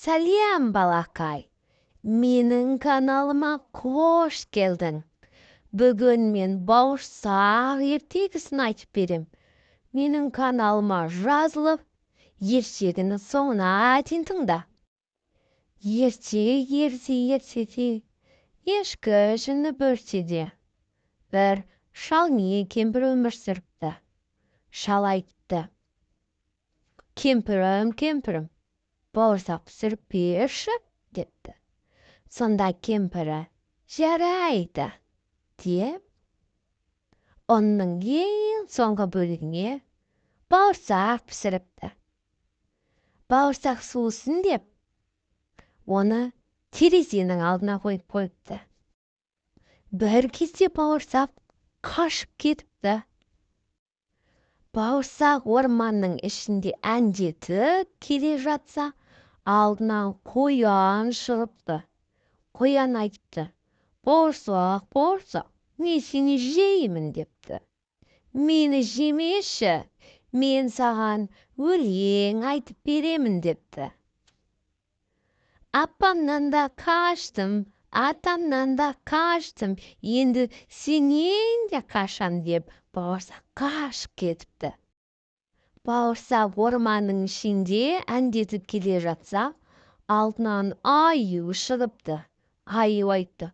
Сәлем, балақай. Менің каналыма қош келдің. Бүгін мен бауырсақ ертегісін айтып берем. Менің каналыма жазылып, ертегіні соңына дейін тыңда. Ерте, ешкі жүні бөртеде. Бір шал не кемпір өмір сүріпті. Шал айтты: кемпірім, бауырсақ пісіріп берші, депті. Сонда кемпірі: жарайды, деп, оның ең соңғы бөлігіне бауырсақ пісіріпті. Бауырсақ суысын деп, оны терезенің алдына қойып қойыпты. Бір кезде бауырсақ қашып кетіпті. Бауырсақ орманның ішінде әндетіп келе жатса, алдынан қоян шығыпты. Қоян айтыпты: бауырсақ, мен сені жеймін, депті. Мені жемеші, мен саған өлең айтып беремін, депті. Апамнан да қаштым, атамнан да қаштым, енді сенен де қашам, деп бауырсақ қашып кетіпті. Бауырсақ орманның ішінде әндетіп келе жатса, алдынан аю шығыпты. Аю айтты: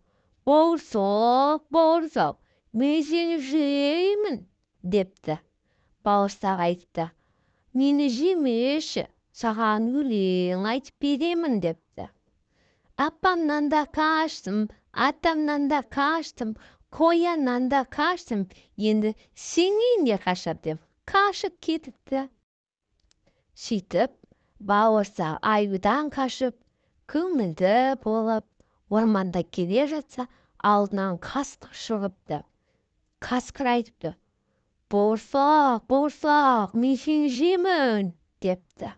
бауырсақ, мен сені жеймін, депті. Бауырсақ айтты: мені жемеші, саған өлең айтып беремін, депті. Апамнан да қаштым, атамнан да қаштым, қояннан да қаштым, енді сенен де қашам, деп қашып кетіпті. Сөйтіп, бауырсақ аюдан қашып, көңілді болып, орманда келе жатса, алдынан қасқыр шығыпты. Қасқыр айтыпты: бауырсақ, мен сені жеймін, депті.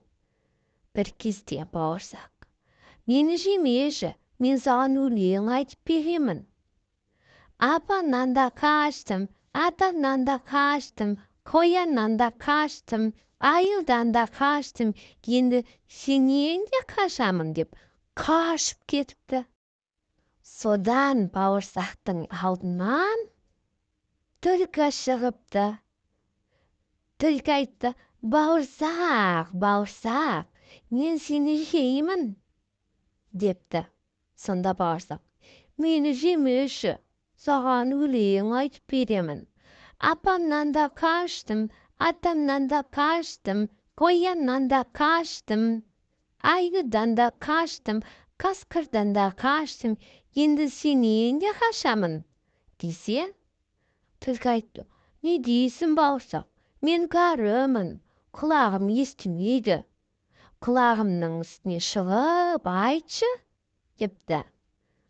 Бір кезде бауырсақ: мені жемеші, мен саған өлең айтып беремін. Апамнан да қаштым, атамнан да қаштым, қояннан да қаштым, аюдан да қаштым, енді сенен де қашамын, деп қашып кетіпті. Содан бауырсақтың алдынан түлкі шығыпты. Түлкі айтты: бауырсақ, мен сені жеймін, депті. Сонда бауырсақ: мені жемеші, саған өлең айтып беремін. Апамнан да қаштым, атамнан да қаштым, қояннан да қаштым, аюдан да қаштым, қасқырдан да қаштым, енді сенен де қашамын, десе, түлкі айтты: не дейсің, бауырсақ? Мен кәрімін, құлағым естімейді. Құлағымның үстіне шығып айтшы, депті.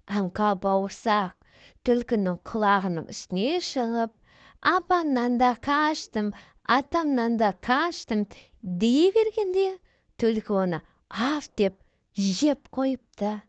Аңқа бауырсақ түлкінің құлағының үстіне шығып, апамнан да қаштым, атамнан да қаштым дей бергенде, түлкі оны af деп жеп қойыпты.